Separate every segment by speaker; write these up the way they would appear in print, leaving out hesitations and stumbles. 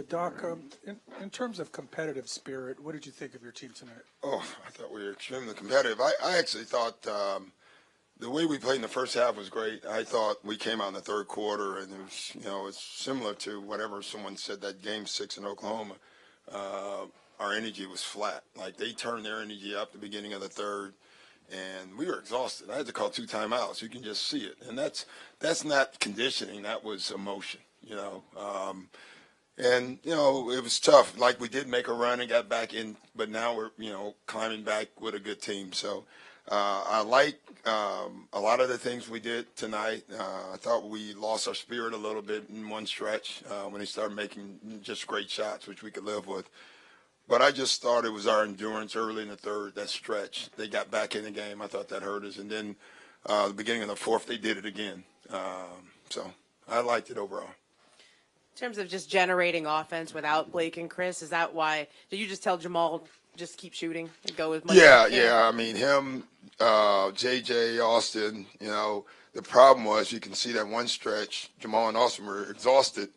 Speaker 1: Doc, in terms of competitive spirit, what did you think of your team tonight?
Speaker 2: Oh, I thought we were extremely competitive. I actually thought the way we played in the first half was great. I thought we came out in the third quarter, and it was, it's similar to whatever someone said that Game 6 in Oklahoma. Our energy was flat. Like, they turned their energy up at the beginning of the third, and we were exhausted. I had to call 2 timeouts. You can just see it. And that's not conditioning. That was emotion, And, it was tough. Like, we did make a run and got back in, but now we're, climbing back with a good team. So I like a lot of the things we did tonight. I thought we lost our spirit a little bit in one stretch when they started making just great shots, which we could live with. But I just thought it was our endurance early in the third, that stretch. They got back in the game. I thought that hurt us. And then the beginning of the fourth, they did it again. So I liked it overall.
Speaker 3: In terms of just generating offense without Blake and Chris, is that why? Did you just tell Jamal just keep shooting and go as much as you can?
Speaker 2: Yeah. I mean, him, JJ, Austin, the problem was you can see that one stretch, Jamal and Austin were exhausted,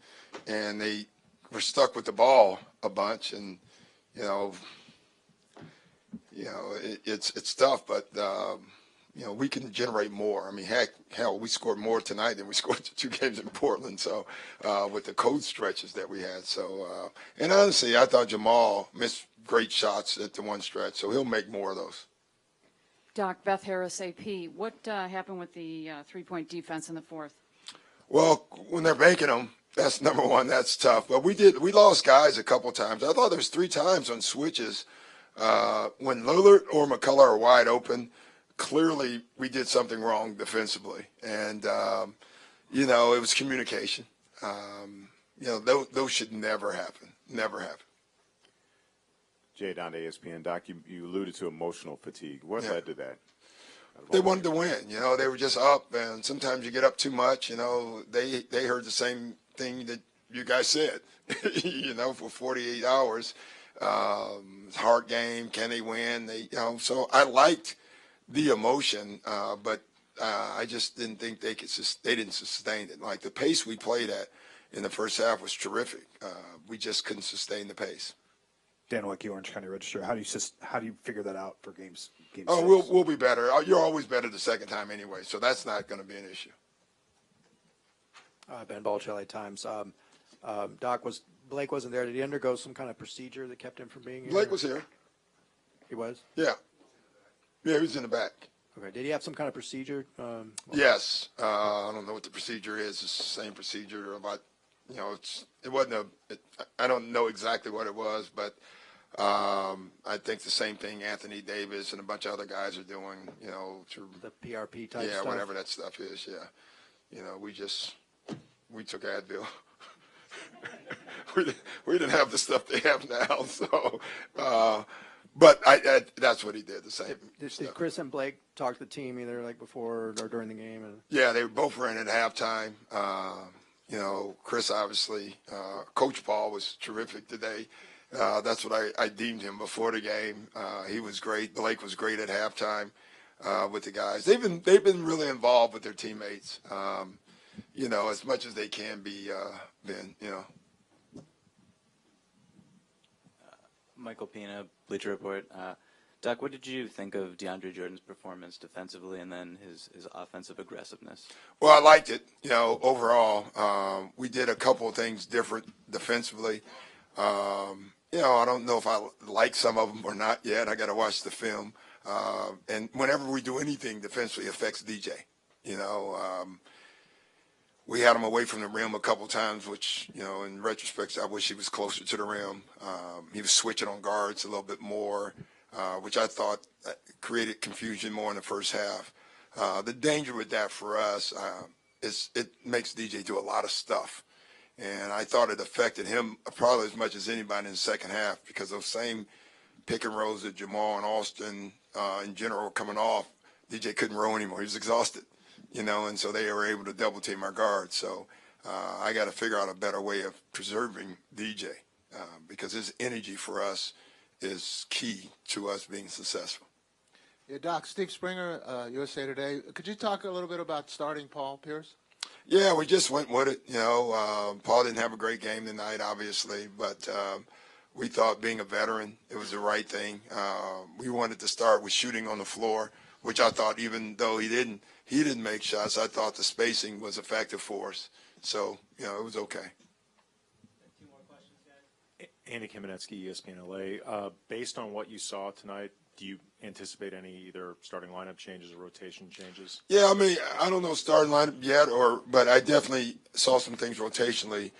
Speaker 2: and they were stuck with the ball a bunch. And, it's tough, but we can generate more. I mean, hell, we scored more tonight than we scored the 2 games in Portland. So, with the cold stretches that we had. So, and honestly, I thought Jamal missed great shots at the one stretch. So he'll make more of those.
Speaker 4: Doc, Beth Harris, AP. What happened with the 3-point defense in the fourth?
Speaker 2: Well, when they're banking them, that's number one. That's tough. But we lost guys a couple times. I thought there was 3 times on switches when Lillard or McCullough are wide open. Clearly, we did something wrong defensively, and it was communication. Those should never happen. Never happen.
Speaker 5: Jay Don, ESPN. Doc, you alluded to emotional fatigue. What led to that?
Speaker 2: They wanted to win. They were just up, and sometimes you get up too much. They heard the same thing that you guys said. For 48 hours, hard game. Can they win? So I liked the emotion, but I just didn't think they didn't sustain it. Like, the pace we played at in the first half was terrific. We just couldn't sustain the pace.
Speaker 6: Dan Wicke, Orange County Register. How do you figure that out for games?
Speaker 2: Oh, we'll be better. You're always better the second time anyway, so that's not going to be an issue.
Speaker 7: Ben Balch, LA Times. Doc, Blake wasn't there. Did he undergo some kind of procedure that kept him from being here?
Speaker 2: Blake was here.
Speaker 7: He was?
Speaker 2: Yeah. Yeah, he was in the back.
Speaker 7: Okay. Did he have some kind of procedure?
Speaker 2: Yes. I don't know what the procedure is. It's the same procedure. About, it wasn't I don't know exactly what it was, but I think the same thing Anthony Davis and a bunch of other guys are doing,
Speaker 7: the PRP type stuff?
Speaker 2: Yeah, whatever that stuff is, yeah. We took Advil. we didn't have the stuff they have now, so but that's what he did, the same.
Speaker 7: Did Chris and Blake talk to the team either like before or during the game?
Speaker 2: Yeah, they both ran at halftime. Chris obviously, Coach Paul was terrific today. That's what I deemed him before the game. He was great. Blake was great at halftime with the guys. They've been really involved with their teammates, as much as they can be.
Speaker 8: Michael Pina, Bleacher Report. Doc, what did you think of DeAndre Jordan's performance defensively and then his offensive aggressiveness?
Speaker 2: Well, I liked it. Overall, we did a couple of things different defensively. I don't know if I like some of them or not yet. I got to watch the film. And whenever we do anything defensively, it affects DJ. We had him away from the rim a couple times, which, in retrospect, I wish he was closer to the rim. He was switching on guards a little bit more, which I thought created confusion more in the first half. The danger with that for us is it makes DJ do a lot of stuff. And I thought it affected him probably as much as anybody in the second half because those same pick and rolls that Jamal and Austin in general were coming off, DJ couldn't roll anymore. He was exhausted. And so they were able to double team our guards. So I got to figure out a better way of preserving DJ because his energy for us is key to us being successful.
Speaker 9: Yeah, Doc, Steve Springer, USA Today. Could you talk a little bit about starting Paul Pierce?
Speaker 2: Yeah, we just went with it. Paul didn't have a great game tonight, obviously, but we thought being a veteran, it was the right thing. We wanted to start with shooting on the floor, which I thought, even though he didn't make shots, I thought the spacing was effective for us. So, it was okay.
Speaker 6: Andy Kamenetsky, ESPN LA. Based on what you saw tonight, do you anticipate any either starting lineup changes or rotation changes?
Speaker 2: Yeah, I mean, I don't know starting lineup yet, but I definitely saw some things rotationally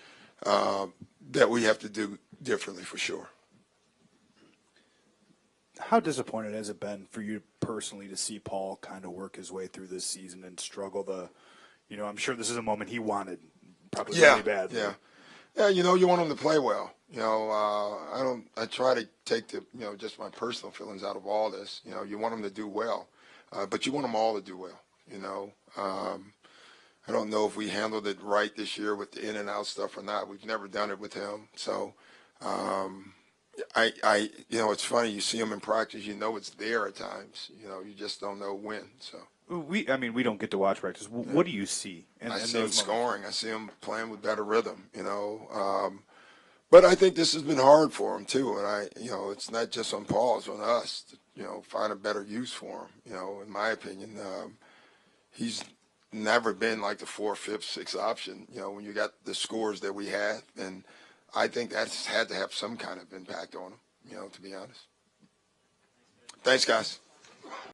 Speaker 2: that we have to do differently for sure.
Speaker 6: How disappointed has it been for you personally to see Paul kind of work his way through this season and struggle I'm sure this is a moment he wanted probably really badly.
Speaker 2: Yeah, you want him to play well. I try to take just my personal feelings out of all this. You want him to do well, but you want them all to do well. I don't know if we handled it right this year with the in and out stuff or not. We've never done it with him. So, it's funny. You see him in practice, it's there at times. You just don't know when. So.
Speaker 6: We don't get to watch practice. What do you see?
Speaker 2: I see him scoring. I see him playing with better rhythm, But I think this has been hard for him, too. And it's not just on Paul, it's on us to, find a better use for him. In my opinion, he's never been like the 4th, 5th, 6th option, when you got the scores that we had. And I think that's had to have some kind of impact on him, to be honest. Thanks, guys.